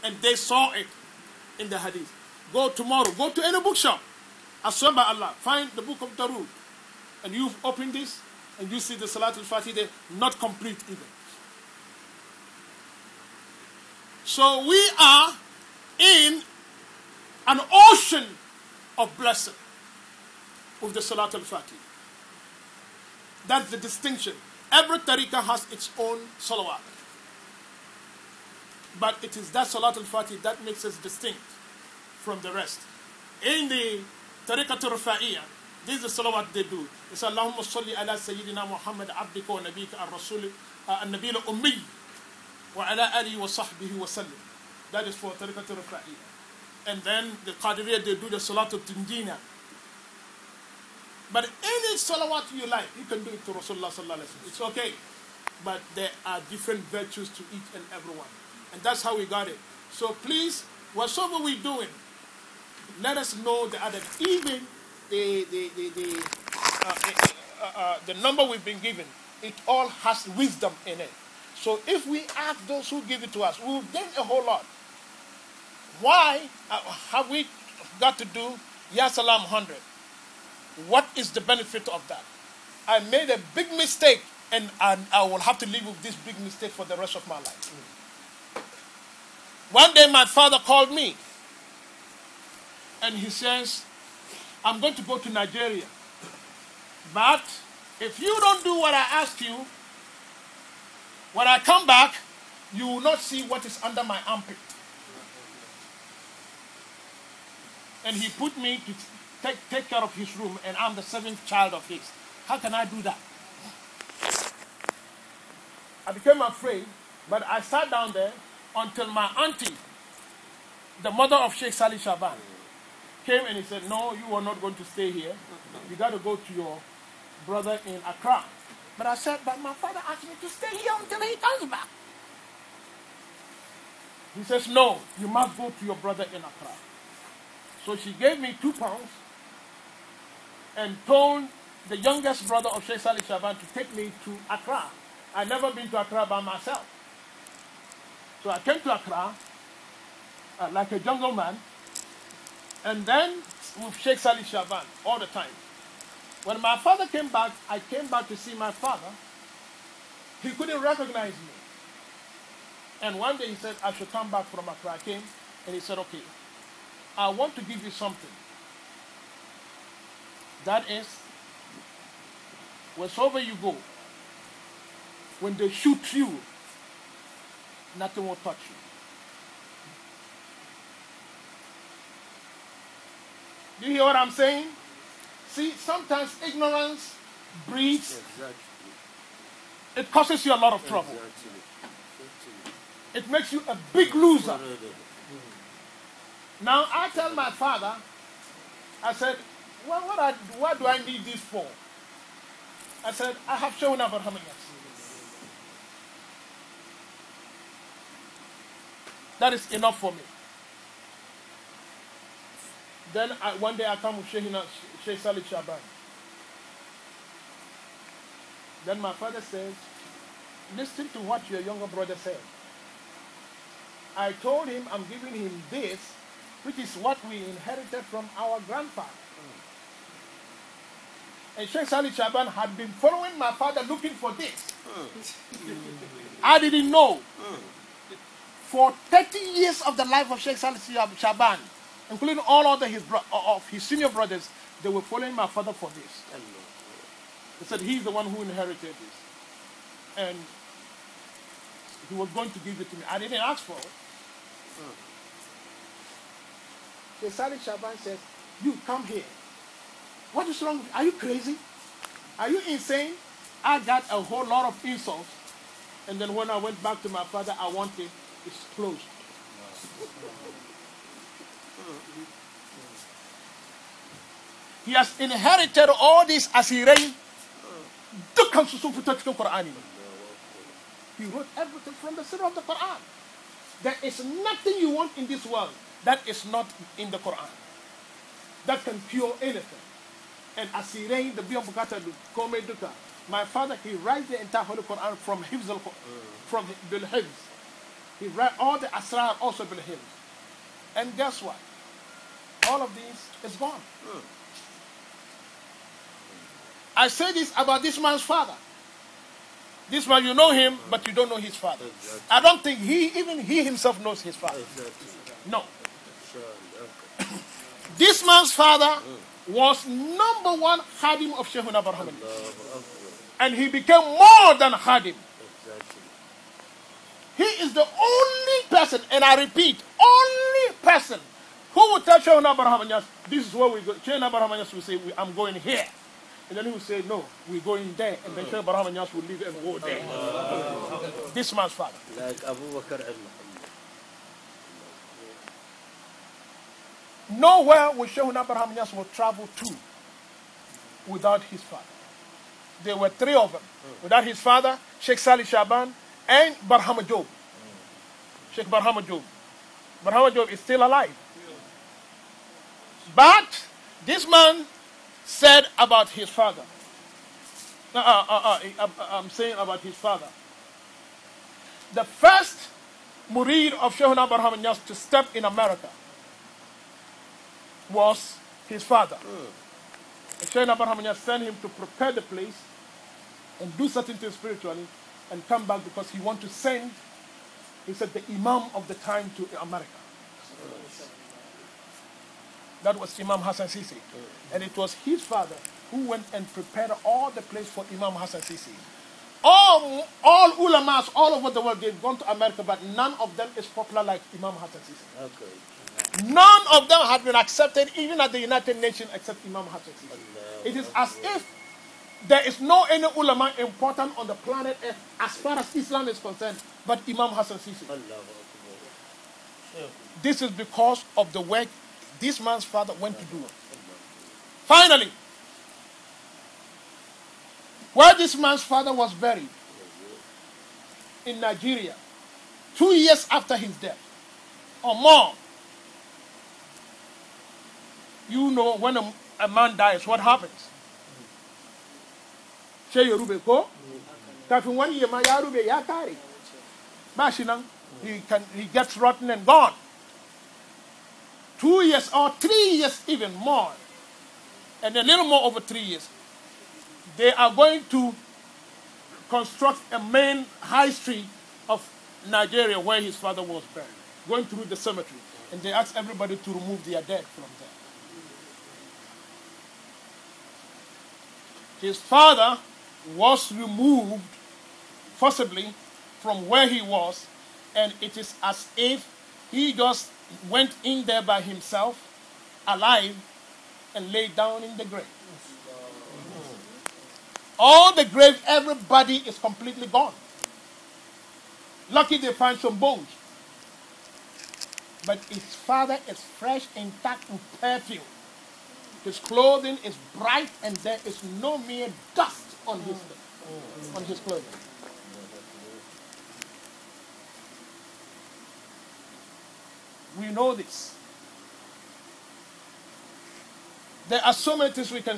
And they saw it in the hadith. Go tomorrow, go to any bookshop. I swear by Allah, find the book of Darud. And you open this, and you see the Salatul Fatih there, not complete even. So we are in an ocean of blessing with the Salatul Fatih. That's the distinction. Every tariqah has its own salawat. But it is that Salatul Fatih that makes us distinct from the rest. In the tariqatul Rafa'iyya, this is the salawat they do. It's Allahumma salli ala Sayyidina Muhammad abdika wa nabika ar-rasul an-nabiy al-ummi wa ala alihi wa sahbihi wa sallim. That is for tariqatul Rafa'iyya. And then the Qadiriyya, they do the salatul tijjani. But any salawat you like, you can do it to Rasulullah sallallahu alaihi wasallam. It's okay. But there are different virtues to each and every one. And that's how we got it. So please, whatsoever we're doing, let us know the other. Even the number we've been given, it all has wisdom in it. So if we ask those who give it to us, we will gain a whole lot. Why have we got to do Ya Salam 100? What is the benefit of that? I made a big mistake, and I will have to live with this big mistake for the rest of my life. One day my father called me, and he says, I'm going to go to Nigeria. But if you don't do what I ask you, when I come back, you will not see what is under my armpit. And he put me to take care of his room, and I'm the 7th child of his. How can I do that? I became afraid, but I sat down there until my auntie, the mother of Sheikh Salih Shaban, came and he said, no, you are not going to stay here. You got to go to your brother in Accra. But I said, but my father asked me to stay here until he comes back. He says, no, you must go to your brother in Accra. So she gave me £2 and told the youngest brother of Sheikh Salih Shaban to take me to Accra. I'd never been to Accra by myself. So I came to Accra like a jungle man, and then with Sheikh Salih Shaban all the time. When my father came back, I came back to see my father. He couldn't recognize me. And one day he said, I should come back from Accra. I came, and he said, okay, I want to give you something. That is, wheresoever you go, when they shoot you, nothing will touch you. Do you hear what I'm saying? See, sometimes ignorance breeds, it causes you a lot of trouble. It makes you a big loser. Now, I tell my father, I said, well, what do I need this for? I said, I have shown up for how many years? That is enough for me. Then one day I come with Sheikh Salih Shaban. Then my father says, listen to what your younger brother said. I told him I'm giving him this, which is what we inherited from our grandfather. And Sheikh Salih Shaban had been following my father looking for this. I didn't know. For 30 years of the life of Sheikh Salih Shaban, including all of his senior brothers, they were following my father for this. They said he's the one who inherited this. And he was going to give it to me. I didn't ask for it. Sheikh Salih Shaban says, you come here. What is wrong with you? Are you crazy? Are you insane? I got a whole lot of insults. And then when I went back to my father, I wanted it's closed. He has inherited all this as he read. He wrote everything from the center of the Quran. There is nothing you want in this world that is not in the Quran. That can cure anything. And as he read the Biyam Bukata Kome Duka, my father, he writes the entire Holy Quran from Hifz from Bil Hifz. He read all the Asrar also bil him. And guess what? All of these is gone. I say this about this man's father. This man, you know him, but you don't know his father. Exactly. I don't think he himself knows his father. Exactly. No. This man's father was number one khadim of Sheikh Umar. And he became more than khadim. Exactly. He is the only person, and I repeat, only person who would tell Sheikh Umar, this is where we go. Sheikh Umar will say, I'm going here. And then he will say, no, we're going there. And then Sheikh Ibrahim Yas will leave and go there. This man's father. Like Abu Bakr and Muhammad. Nowhere will Sheikh Ibrahim Yas will travel to without his father. There were three of them. Without his father, Sheikh Salih Shaban and Barhama Job. Sheikh Barhama Job. Barhama Job is still alive. But this man said about his father. I'm saying about his father. The first murid of Sheikh Ibrahim Yas to step in America was his father. Sheikh Ibrahim Yas sent him to prepare the place and do certain things spiritually and come back because he wanted to send, he said, the Imam of the time to America. That was Imam Hassan Sisi. And it was his father who went and prepared all the place for Imam Hassan Sisi. All ulamas all over the world, they've gone to America, but none of them is popular like Imam Hassan Sisi. Okay. None of them have been accepted, even at the United Nations, except Imam Hassan Sisi. It is as if there is no any ulama important on the planet Earth as far as Islam is concerned, but Imam Hassan Sisi. This is because of the work this man's father went to do. Finally, where this man's father was buried, in Nigeria, 2 years after his death, or more. You know, when a man dies, what happens? He gets rotten and gone. 2 years or 3 years even more, and a little more over 3 years, they are going to construct a main high street of Nigeria where his father was buried, going through the cemetery, and they ask everybody to remove their dead from there. His father was removed forcibly from where he was, and it is as if he just went in there by himself, alive, and laid down in the grave. All the grave, everybody is completely gone. Lucky they find some bones. But his father is fresh, intact, and perfume. His clothing is bright, and there is no mere dust on his clothing. We know this. There are so many things we can